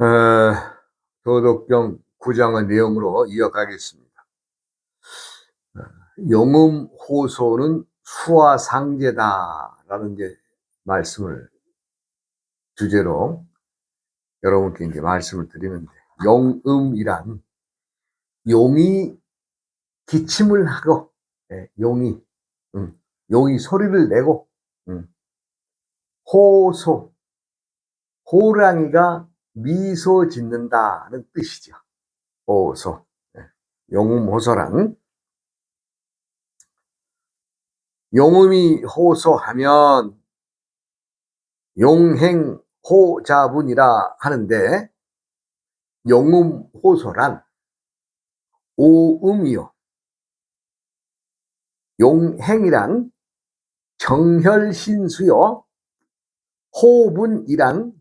어, 도덕경 9장의 내용으로 이어가겠습니다. 용음호소는 수화상제다라는 말씀을 주제로 여러분께 말씀을 드리는데, 용음이란 용이 기침을 하고, 용이 소리를 내고, 호소, 호랑이가 미소 짓는다는 뜻이죠. 호소, 용음호소란 용음이 호소하면 용행호자분이라 하는데, 용음호소란 오음이요, 용행이란 정혈신수요, 호분이란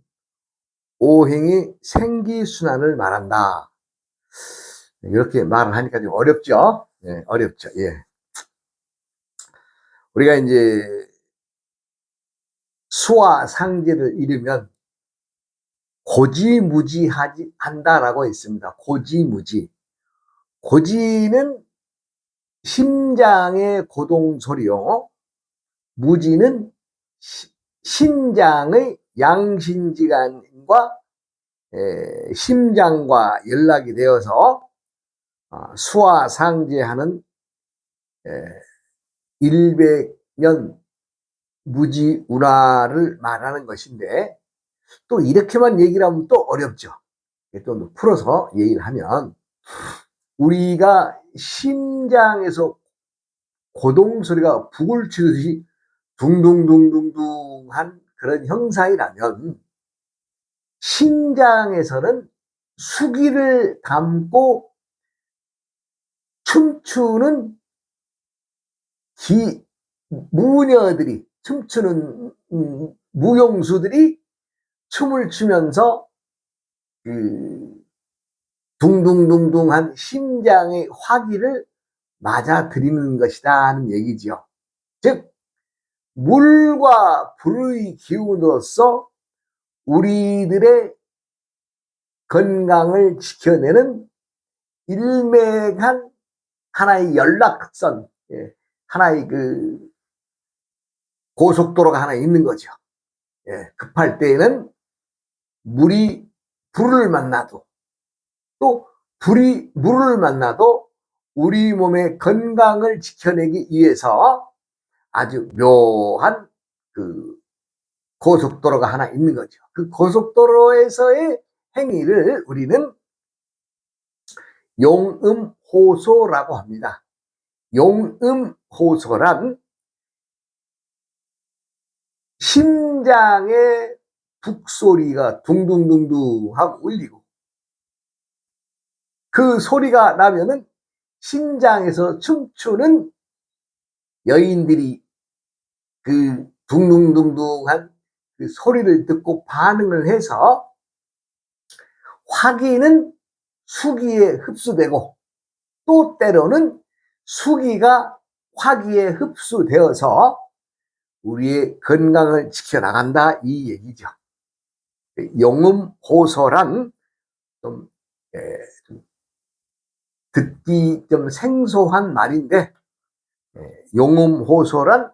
오행의 생기순환을 말한다. 이렇게 말을 하니까 좀 어렵죠? 네, 어렵죠. 예. 우리가 이제 수화상제를 이루면 고지무지하지 한다라고 했습니다. 고지무지. 고지는 심장의 고동소리요, 무지는 심장의 양신지간과 심장과 연락이 되어서 수화상제하는 일백년 무지운하를 말하는 것인데, 또 이렇게만 얘기를 하면 또 어렵죠. 또 풀어서 얘기를 하면, 우리가 심장에서 고동소리가 북을 치듯이 둥둥둥둥둥한 그런 형상이라면, 심장에서는 수기를 담고 춤추는 무녀들이, 춤추는 무용수들이 춤을 추면서 그 둥둥둥둥한 심장의 화기를 맞아들이는 것이다 하는 얘기죠. 즉, 물과 불의 기운으로서 우리들의 건강을 지켜내는 일맥한 하나의 연락선, 하나의 그 고속도로가 하나 있는 거죠. 급할 때에는 물이 불을 만나도, 또 불이 물을 만나도 우리 몸의 건강을 지켜내기 위해서 아주 묘한 그 고속도로가 하나 있는 거죠. 그 고속도로에서의 행위를 우리는 용음호소라고 합니다. 용음호소란 심장의 북소리가 둥둥둥둥 하고 울리고, 그 소리가 나면은 심장에서 춤추는 여인들이 그 둥둥둥둥한 그 소리를 듣고 반응을 해서 화기는 수기에 흡수되고, 또 때로는 수기가 화기에 흡수되어서 우리의 건강을 지켜나간다, 이 얘기죠. 용음호소란 좀 듣기 좀 생소한 말인데, 용음호소란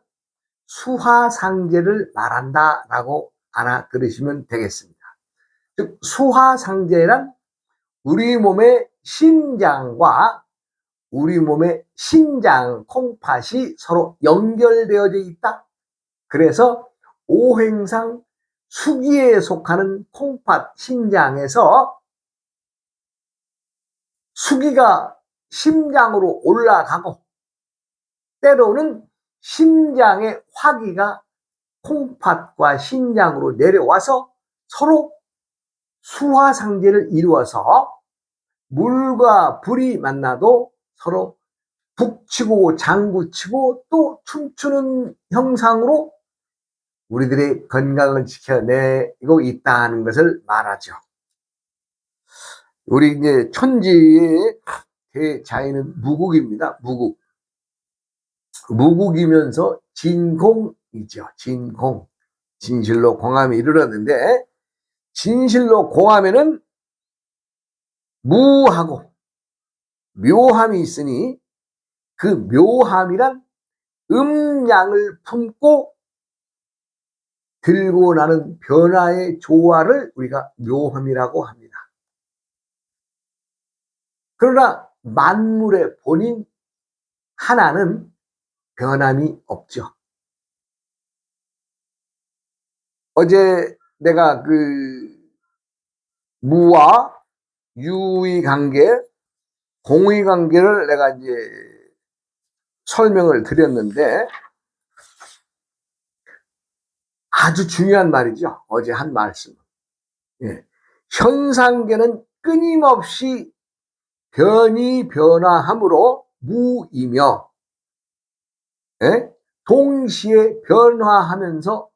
수화상제를 말한다라고 알아들으시면 되겠습니다. 즉, 수화상제란 우리 몸의 심장과 우리 몸의 신장 콩팥이 서로 연결되어져 있다. 그래서 오행상 수기에 속하는 콩팥 신장에서 수기가 심장으로 올라가고, 때로는 심장의 화기가 콩팥과 신장으로 내려와서 서로 수화상제를 이루어서 물과 불이 만나도 서로 북치고 장구치고 또 춤추는 형상으로 우리들의 건강을 지켜내고 있다는 것을 말하죠. 우리 이제 천지의 대자연은 무국입니다. 무국. 무국이면서 진공이죠. 진공. 진실로 공함에 이르렀는데, 진실로 공함에는 무하고 묘함이 있으니 그 묘함이란 음양을 품고 들고 나는 변화의 조화를 우리가 묘함이라고 합니다. 그러나 만물의 본인 하나는 변함이 없죠. 어제 내가 무와 유의 관계, 공의 관계를 내가 이제 설명을 드렸는데 아주 중요한 말이죠. 어제 한 말씀. 예. 현상계는 끊임없이 변화함으로 무이며, 예? 동시에 변화하면서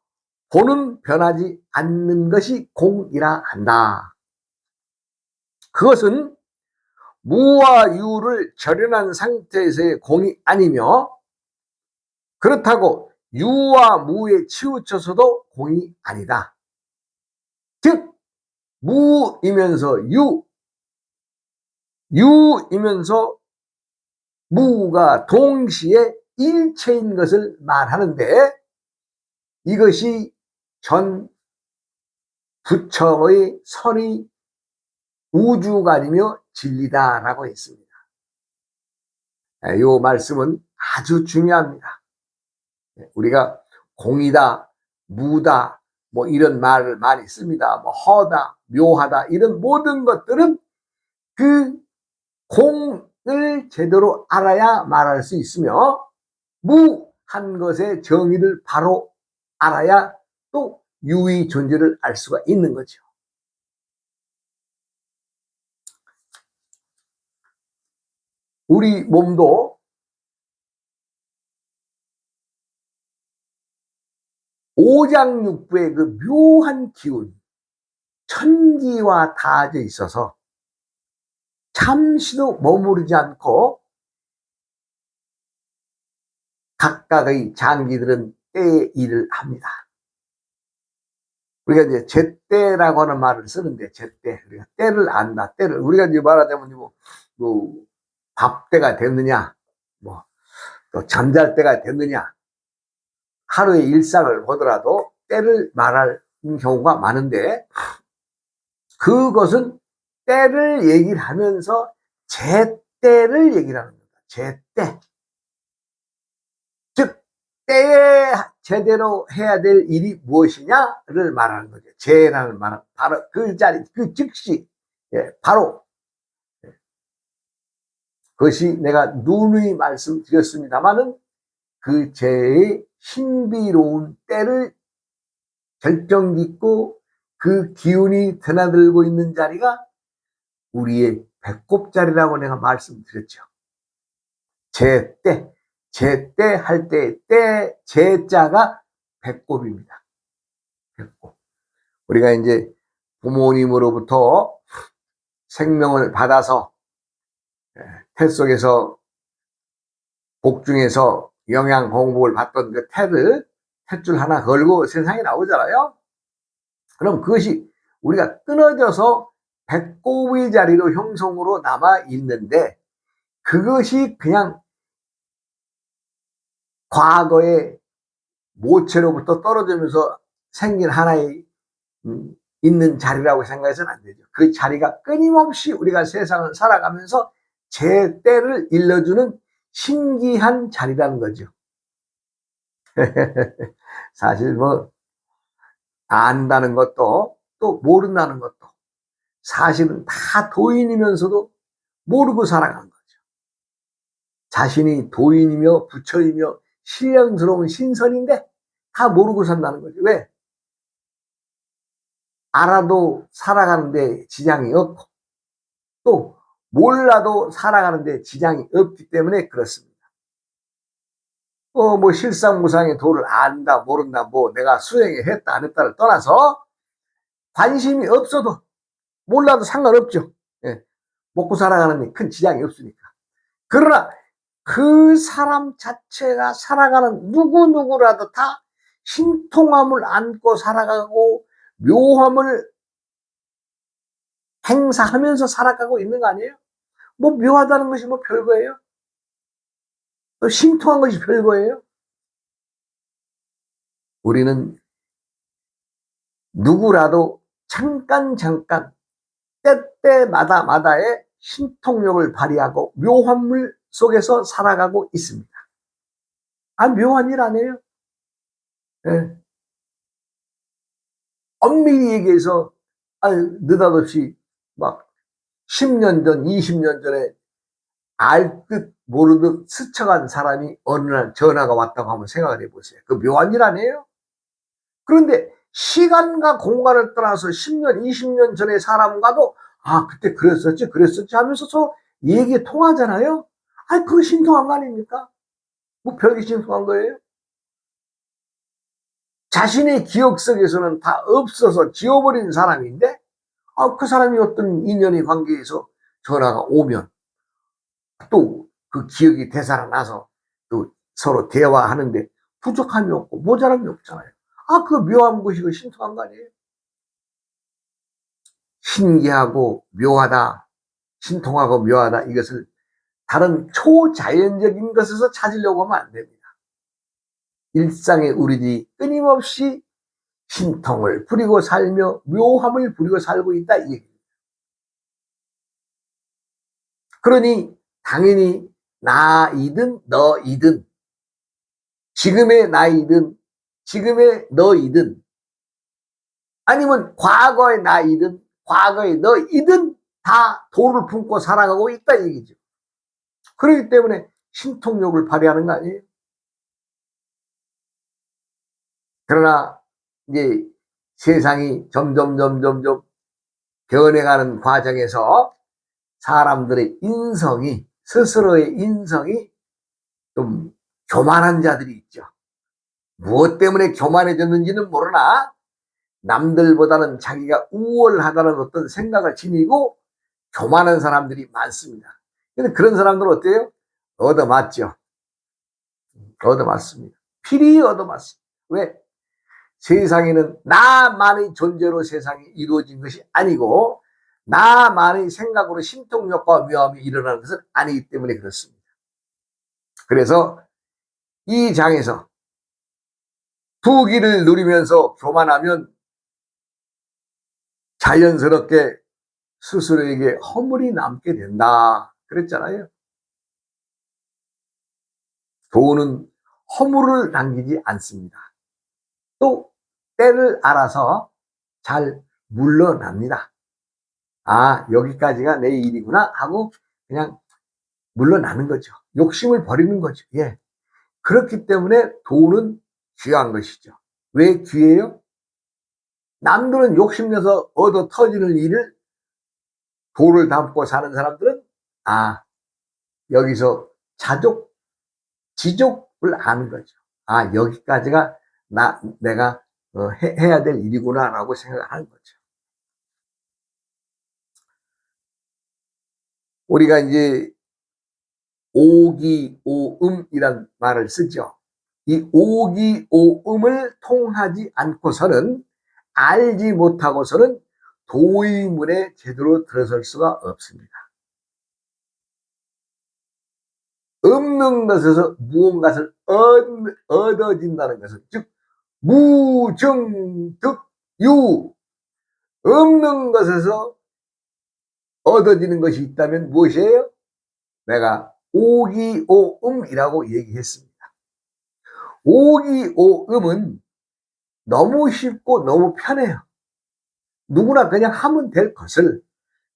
본은 변하지 않는 것이 공이라 한다. 그것은 무와 유를 절연한 상태에서의 공이 아니며, 그렇다고 유와 무에 치우쳐서도 공이 아니다. 즉 무이면서 유이면서 무가 동시에 일체인 것을 말하는데, 이것이 전 부처의 선의 우주관이며 진리다라고 했습니다. 이 말씀은 아주 중요합니다. 우리가 공이다, 무다, 뭐 이런 말을 많이 씁니다. 뭐 허다, 묘하다, 이런 모든 것들은 그 공을 제대로 알아야 말할 수 있으며, 무한 것의 정의를 바로 알아야 또 유의 존재를 알 수가 있는 거죠. 우리 몸도 오장육부의 그 묘한 기운, 천기와 닿아져 있어서 잠시도 머무르지 않고 각각의 장기들은 때의 일을 합니다. 우리가 이제 제때라고 하는 말을 쓰는데, 제때, 우리가 때를 안다. 때를 우리가 이제 말하자면 밥 때가 됐느냐, 뭐 또 잠잘 때가 됐느냐, 하루의 일상을 보더라도 때를 말하는 경우가 많은데, 그것은 때를 얘기를 하면서 제때를 얘기를 하는 겁니다. 제때. 즉 때에 제대로 해야 될 일이 무엇이냐를 말하는 거죠. 제라는 말은 바로 그 자리, 그 즉시, 바로. 그것이 내가 누누이 말씀드렸습니다마는 그 제의 신비로운 때를 결정짓고 그 기운이 드나들고 있는 자리가 우리의 배꼽자리라고 내가 말씀드렸죠. 제때, 제때 할 때, 제자가 배꼽입니다. 배꼽. 우리가 이제 부모님으로부터 생명을 받아서 태 속에서 복중에서 영양 공복을 받던 그 탯줄 하나 걸고 세상에 나오잖아요. 그럼 그것이 우리가 끊어져서 배꼽의 자리로 형성으로 남아 있는데, 그것이 그냥 과거의 모체로부터 떨어지면서 생긴 하나의 있는 자리라고 생각해서는 안 되죠. 그 자리가 끊임없이 우리가 세상을 살아가면서 제 때를 일러주는 신기한 자리라는 거죠. 사실 뭐 안다는 것도 또 모른다는 것도 사실은 다 도인이면서도 모르고 살아가는 거죠. 자신이 도인이며 부처이며 신령스러운 신선인데 다 모르고 산다는 거죠. 왜? 알아도 살아가는데 지장이 없고, 또 몰라도 살아가는데 지장이 없기 때문에 그렇습니다. 뭐 실상무상의 도를 안다 모른다, 뭐 내가 수행에 했다 안 했다를 떠나서 관심이 없어도 몰라도 상관없죠. 먹고 살아가는 데 큰 지장이 없으니까. 그러나 그 사람 자체가 살아가는 누구라도 다 신통함을 안고 살아가고 묘함을 행사하면서 살아가고 있는 거 아니에요? 뭐 묘하다는 것이 뭐 별거예요? 또 신통한 것이 별거예요? 우리는 누구라도 잠깐 때때마다의 신통력을 발휘하고 묘한 물 속에서 살아가고 있습니다. 묘한 일 아니에요? 예. 엄밀히 얘기해서 느닷없이 막 10년 전, 20년 전에 알 듯 모르듯 스쳐간 사람이 어느 날 전화가 왔다고 한번 생각을 해보세요. 그 묘한 일 아니에요? 그런데 시간과 공간을 떠나서 10년, 20년 전의 사람과도 그때 그랬었지 하면서 서 얘기 통하잖아요. 그거 신통한 거 아닙니까? 뭐 별게 신통한 거예요? 자신의 기억 속에서는 다 없어서 지워버린 사람인데 그 사람이 어떤 인연의 관계에서 전화가 오면 또 그 기억이 되살아나서 또 서로 대화하는데 부족함이 없고 모자람이 없잖아요. 그 묘한 것이 그 신통한 거 아니에요? 신기하고 묘하다, 신통하고 묘하다, 이것을 다른 초자연적인 것에서 찾으려고 하면 안 됩니다. 일상의 우리들이 끊임없이 신통을 부리고 살며 묘함을 부리고 살고 있다, 이 얘기입니다. 그러니 당연히 나이든 너이든 지금의 나이든 지금의 너이든 아니면 과거의 나이든 과거의 너이든 다 도를 품고 살아가고 있다 얘기죠. 그렇기 때문에 신통력을 발휘하는 거 아니에요? 그러나 이제 세상이 점점 변해가는 과정에서 사람들의 인성이, 스스로의 인성이 좀 교만한 자들이 있죠. 무엇 때문에 교만해졌는지는 모르나 남들보다는 자기가 우월하다는 어떤 생각을 지니고 교만한 사람들이 많습니다. 근데 그런 사람들은 어때요? 얻어맞죠. 얻어맞습니다. 필히 얻어맞습니다. 왜? 세상에는 나만의 존재로 세상이 이루어진 것이 아니고 나만의 생각으로 신통력과 묘함이 일어나는 것은 아니기 때문에 그렇습니다. 그래서 이 장에서 부귀를 누리면서 교만하면 자연스럽게 스스로에게 허물이 남게 된다 그랬잖아요. 도는 허물을 남기지 않습니다. 또 때를 알아서 잘 물러납니다. 여기까지가 내 일이구나 하고 그냥 물러나는 거죠. 욕심을 버리는 거죠. 예. 그렇기 때문에 도는 귀한 것이죠. 왜 귀해요? 남들은 욕심내서 얻어 터지는 일을 도를 담고 사는 사람들은 여기서 지족을 아는 거죠. 여기까지가 내가 해야 될 일이구나 라고 생각하는 거죠. 우리가 이제 오기오음이란 말을 쓰죠. 이 오기오음을 통하지 않고서는, 알지 못하고서는 도의 문에 제대로 들어설 수가 없습니다. 없는 것에서 무언가를 얻어진다는 것은, 즉 무정득유, 없는 것에서 얻어지는 것이 있다면 무엇이에요? 내가 오기오음이라고 얘기했습니다. 오기오음은 너무 쉽고 너무 편해요. 누구나 그냥 하면 될 것을,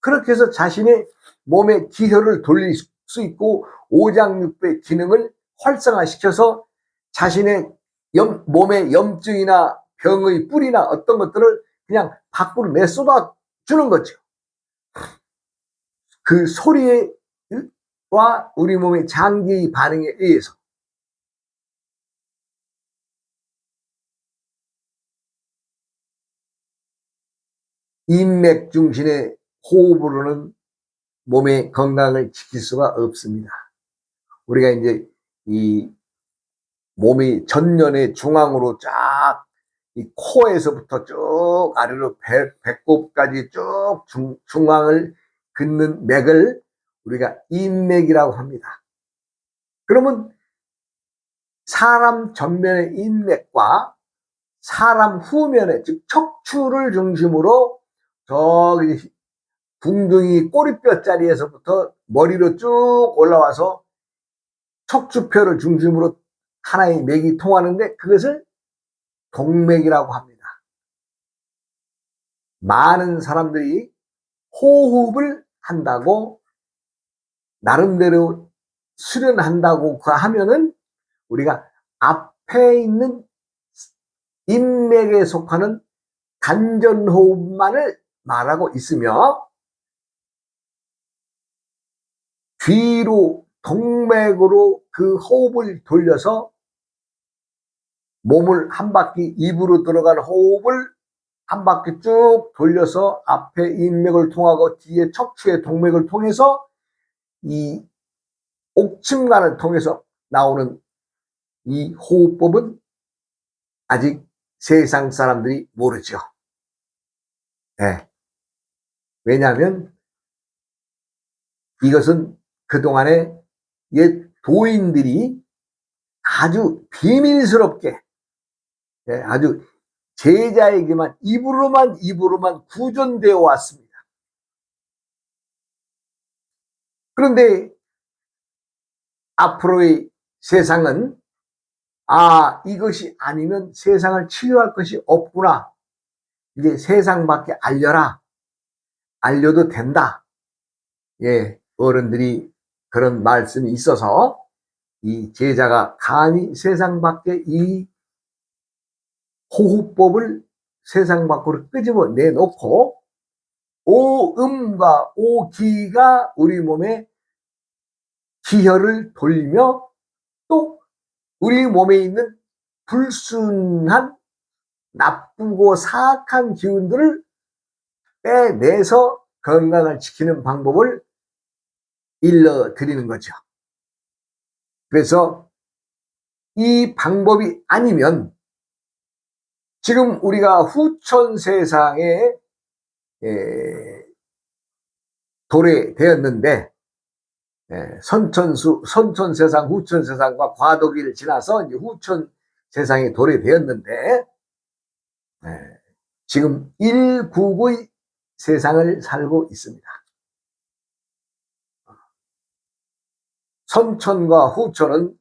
그렇게 해서 자신의 몸의 기혈을 돌릴 수 있고 오장육부의 기능을 활성화시켜서 자신의 몸의 염증이나 병의 뿌리나 어떤 것들을 그냥 밖으로 내쏟아 주는 거죠. 그 소리와 우리 몸의 장기 반응에 의해서. 인맥 중심의 호흡으로는 몸의 건강을 지킬 수가 없습니다. 우리가 이제 이 몸이 전년의 중앙으로 쫙 이 코에서부터 쭉 아래로 배꼽까지 쭉 중앙을 긋는 맥을 우리가 인맥이라고 합니다. 그러면 사람 전면의 인맥과 사람 후면에, 즉 척추를 중심으로 저기 궁둥이 꼬리뼈 자리에서부터 머리로 쭉 올라와서 척추뼈를 중심으로 하나의 맥이 통하는데 그것을 동맥이라고 합니다. 많은 사람들이 호흡을 한다고 나름대로 수련한다고 하면은 우리가 앞에 있는 인맥에 속하는 단전호흡만을 말하고 있으며 뒤로 동맥으로 그 호흡을 돌려서 몸을 한 바퀴, 입으로 들어간 호흡을 한 바퀴 쭉 돌려서 앞에 인맥을 통하고 뒤에 척추의 동맥을 통해서 이 옥침관을 통해서 나오는 이 호흡법은 아직 세상 사람들이 모르죠. 네. 왜냐하면 이것은 그동안에 옛 도인들이 아주 비밀스럽게, 아주 제자에게만 입으로만 구전되어 왔습니다. 그런데 앞으로의 세상은 이것이 아니면 세상을 치유할 것이 없구나. 이제 세상 밖에 알려도 된다. 어른들이 그런 말씀이 있어서 이 제자가 감히 세상 밖에 이 호흡법을 세상 밖으로 끄집어 내놓고 오음과 오기가 우리 몸에 기혈을 돌리며 또 우리 몸에 있는 불순한 나쁘고 사악한 기운들을 빼내서 건강을 지키는 방법을 일러드리는 거죠. 그래서 이 방법이 아니면 지금 우리가 후천 세상에 도래되었는데 선천 세상, 후천 세상과 과도기를 지나서 이제 후천 세상에 도래되었는데 지금 일국의 세상을 살고 있습니다. 선천과 후천은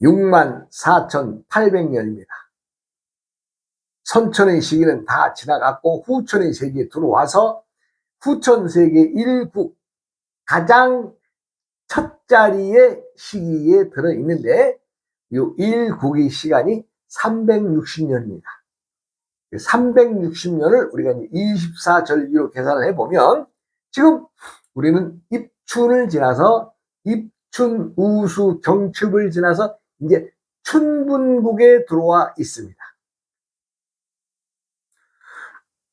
64,800년입니다. 선천의 시기는 다 지나갔고 후천의 세계에 들어와서 후천 세계 일국 가장 첫 자리의 시기에 들어있는데 이 일국의 시간이 360년입니다. 360년을 우리가 24절기로 계산을 해보면 지금 우리는 입춘을 지나서 입춘, 우수, 경축을 지나서 이제 춘분국에 들어와 있습니다.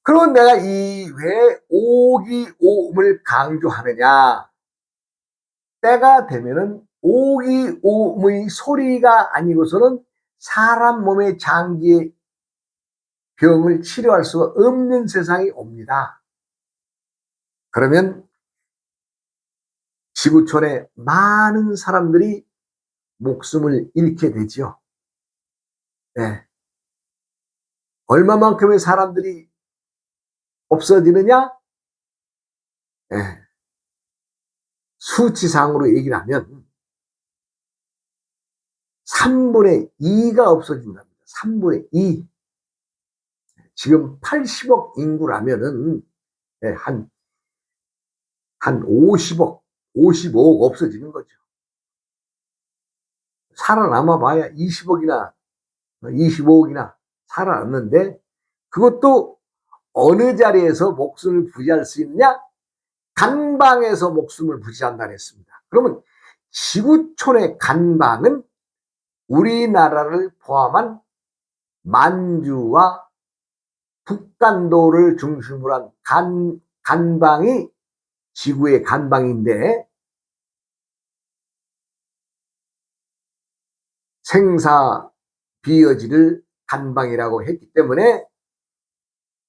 그럼 내가 왜 오기오음을 강조하느냐? 때가 되면은 오기오음의 소리가 아니고서는 사람 몸의 장기의 병을 치료할 수가 없는 세상이 옵니다. 그러면 지구촌에 많은 사람들이 목숨을 잃게 되지요. 얼마만큼의 사람들이 없어지느냐? 수치상으로 얘기를 하면 3분의 2가 없어진답니다. 3분의 2. 지금 80억 인구라면은 한 50억, 55억 없어지는 거죠. 살아남아 봐야 20억이나 25억이나 살아남는데 그것도 어느 자리에서 목숨을 부지할 수 있느냐? 간방에서 목숨을 부지한다 했습니다. 그러면 지구촌의 간방은 우리나라를 포함한 만주와 북간도를 중심으로 한 간방이 지구의 간방인데 생사 비여지를 간방이라고 했기 때문에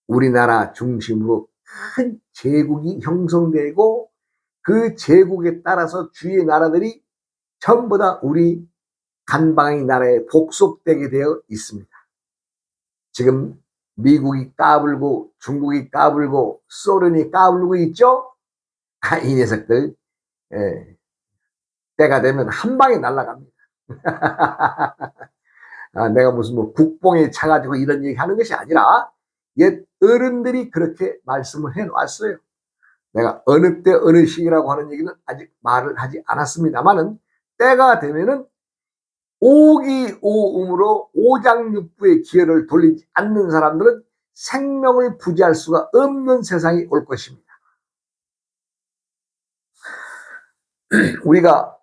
우리나라 중심으로 큰 제국이 형성되고 그 제국에 따라서 주위의 나라들이 전부 다 우리 간방의 나라에 복속되게 되어 있습니다. 지금 미국이 까불고 중국이 까불고 소련이 까불고 있죠? 이 녀석들 때가 되면 한 방에 날아갑니다. 내가 무슨 뭐 국뽕에 차가지고 이런 얘기 하는 것이 아니라 옛 어른들이 그렇게 말씀을 해놨어요. 내가 어느 때 어느 시기라고 하는 얘기는 아직 말을 하지 않았습니다만은 때가 되면은 오기오음으로 오장육부의 기회를 돌리지 않는 사람들은 생명을 부지할 수가 없는 세상이 올 것입니다. 우리가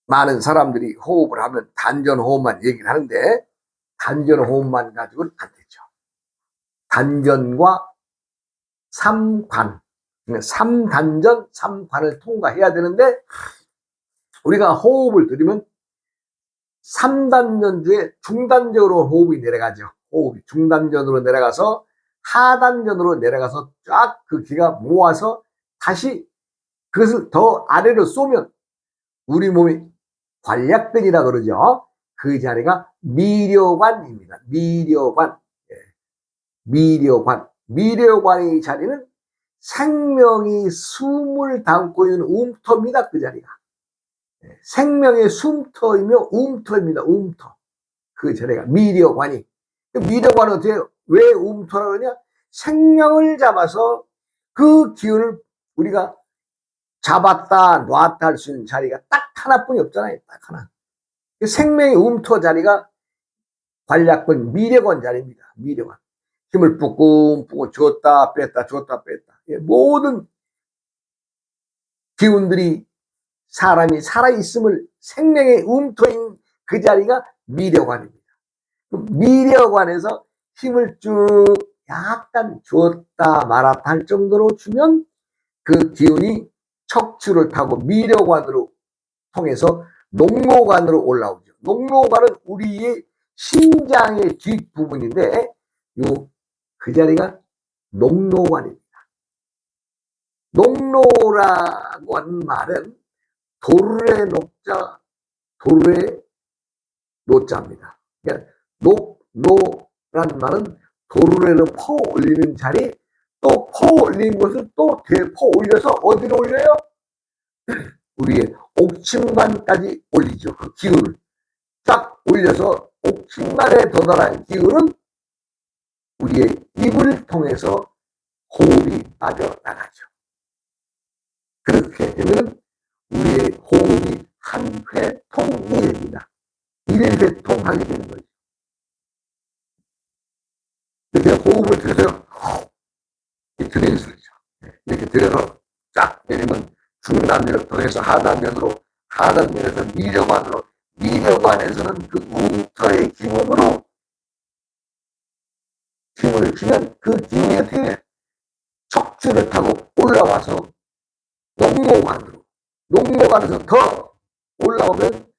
많은 사람들이 호흡을 하면 단전호흡만 얘기를 하는데 단전호흡만 가지고는 안 되죠. 단전과 삼관, 3단전, 3관을 통과해야 되는데 우리가 호흡을 들이면 3단전 중에 중단적으로 호흡이 내려가죠. 호흡이 중단전으로 내려가서 하단전으로 내려가서 쫙 그 기가 모아서 다시 그것을 더 아래로 쏘면 우리 몸이 관략근이라 그러죠. 그 자리가 미려관입니다. 미려관. 미려관. 미려관의 자리는 생명이 숨을 담고 있는 움터입니다. 그 자리가. 생명의 숨터이며 움터입니다. 움터. 그 자리가 미려관이. 미려관은 어떻게 해요? 왜 움터라고 그러냐? 생명을 잡아서 그 기운을 우리가 잡았다 놨다 할 수 있는 자리가 딱 하나뿐이 없잖아요. 딱 하나. 생명의 움터 자리가 관략근 미려관 자리입니다. 미려관. 힘을 뿜뿜 줬다 뺐다 줬다 뺐다. 모든 기운들이 사람이 살아있음을 생명의 움터인 그 자리가 미려관입니다. 미려관에서 힘을 쭉 약간 줬다 말았다 할 정도로 주면 그 기운이 척추를 타고 미려관으로 통해서 녹로관으로 올라오죠. 녹로관은 우리의 심장의 뒷부분인데 그 자리가 녹로관입니다. 녹로라고 하는 말은 도르의 녹자, 도르의 노자입니다. 그러니까 녹로라는 말은 도르래로 퍼 올리는 자리, 또 퍼 올린 것을 또 되퍼 올려서 어디로 올려요? 우리의 옥침관까지 올리죠. 그 기운을 쫙 올려서 옥침관에 도달한 기운은 우리의 입을 통해서 호흡이 빠져나가죠. 그렇게 되면 우리의 호흡이 한 회통이 됩니다. 1회통하게 되는 거죠. 이렇게 호흡을 들여서요. 이렇게 들이는 소리죠. 이렇게 들여서 쫙 내리면 중단면을 통해서 하단면으로, 하단면에서 미려관으로, 미려관에서는 그 움터의 기운으로 힘을 주면 그 기운이 어떻게 척추를 타고 올라와서 녹로관으로, 녹로관에서 더 올라오면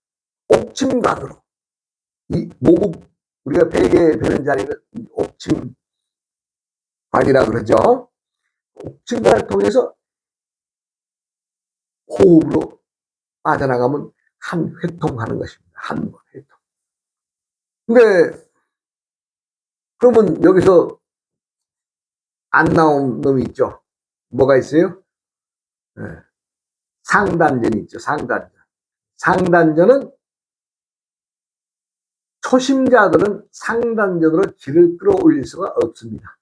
옥침관으로, 이 목은 우리가 베개 베는 자리는 옥침관이라 그러죠. 옥침관을 통해서 호흡으로 빠져나가면 한 회통하는 것입니다. 한 회통. 근데 그러면 여기서 안 나온 놈이 있죠. 뭐가 있어요? 네. 상단전이 있죠. 상단전. 상단전은 초심자들은 상단전으로 기를 끌어올릴 수가 없습니다.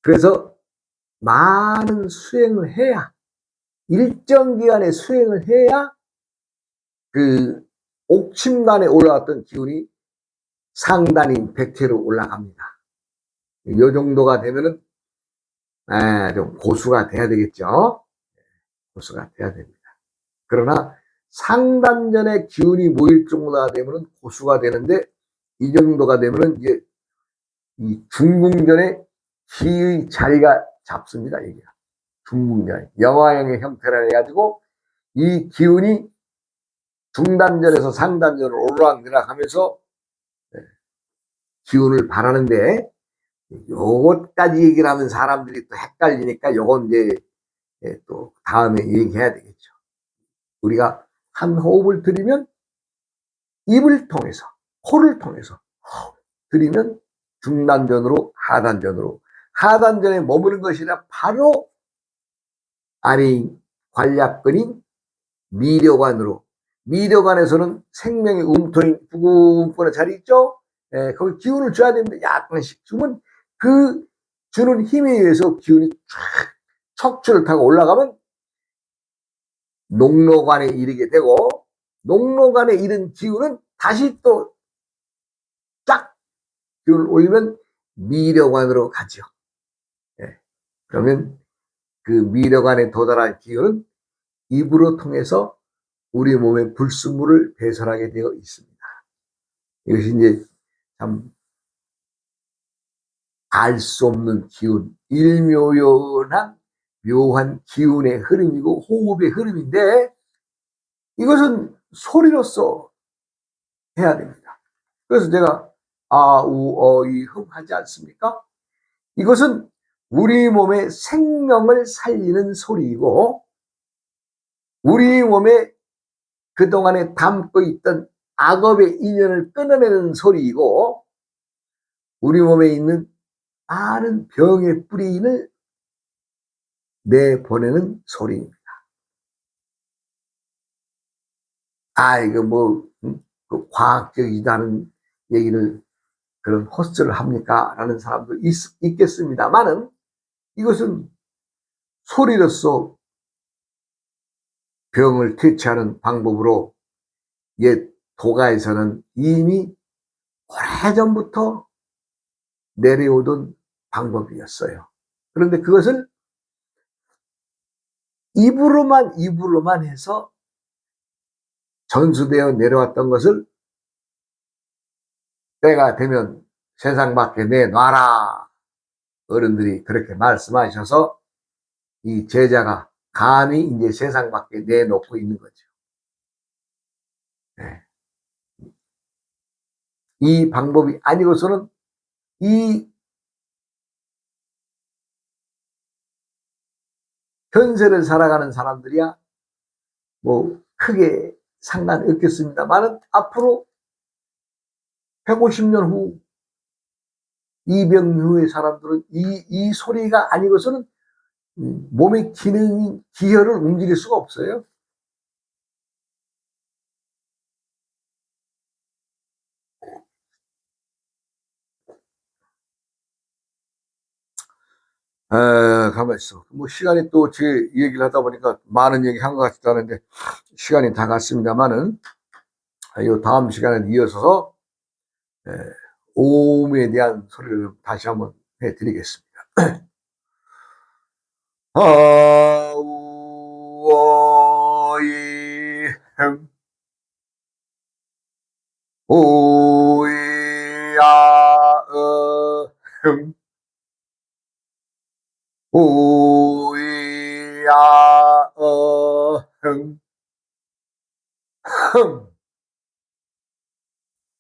그래서 많은 수행을 해야, 일정 기간의 수행을 해야 그 옥침관에 올라왔던 기운이 상단인 백회로 올라갑니다. 이 정도가 되면은 좀 고수가 돼야 되겠죠. 고수가 돼야 됩니다. 그러나 상단전에 기운이 모일 정도가 되면은 고수가 되는데 이 정도가 되면은 이제 이 중궁전에 기의 자리가 잡습니다. 이게 중궁전 영화형의 형태라 해가지고 이 기운이 중단전에서 상단전으로 오르락내락 하면서 기운을 바라는데, 요것까지 얘기를 하면 사람들이 또 헷갈리니까 요건 이제 또 다음에 얘기해야 되겠죠. 우리가 한 호흡을 들이면 입을 통해서, 코를 통해서 들이면 중단전으로 하단전으로, 하단전에 머무는 것이라 바로 아래인 관략근인 미려관으로, 미려관에서는 생명의 움터인 부근권에 자리 있죠. 거기 기운을 줘야 됩니다. 약간씩 주면 그 주는 힘에 의해서 기운이 쫙 척추를 타고 올라가면 녹로관에 이르게 되고, 녹로관에 이른 기운은 다시 또 쫙 기운을 올리면 미려관으로 가죠. 그러면 그 미려관에 도달한 기운은 입으로 통해서 우리 몸의 불순물을 배설하게 되어 있습니다. 이것이 이제 참 알 수 없는 기운, 일묘연한 묘한 기운의 흐름이고 호흡의 흐름인데, 이것은 소리로서 해야 됩니다. 그래서 제가 아, 우, 어, 이, 흠 하지 않습니까? 이것은 우리 몸의 생명을 살리는 소리이고, 우리 몸에 그동안에 담고 있던 악업의 인연을 끊어내는 소리이고, 우리 몸에 있는 많은 병의 뿌리인을 내보내는 소리입니다. 이거 뭐, 그 과학적이다는 얘기를, 그런 헛소리를 합니까? 라는 사람도 있겠습니다만은, 이것은 소리로서 병을 퇴치하는 방법으로 옛 도가에서는 이미 오래전부터 내려오던 방법이었어요. 그런데 그것을 입으로만 해서 전수되어 내려왔던 것을 때가 되면 세상 밖에 내놔라, 어른들이 그렇게 말씀하셔서 이 제자가 감히 이제 세상 밖에 내놓고 있는 거죠. 네. 이 방법이 아니고서는 이 현세를 살아가는 사람들이야 뭐 크게 상관없겠습니다만은, 앞으로 150년 후, 200년 후의 사람들은 이 소리가 아니고서는 몸의 기능인 기혈을 움직일 수가 없어요. 가만 있어. 뭐 시간이 또 제 얘기를 하다 보니까 많은 얘기 한 것 같지도 않은데 시간이 다 갔습니다만은, 이 다음 시간에 이어서 오음에 대한 소리를 다시 한번 해드리겠습니다. 아우어이 오이야음 오이야음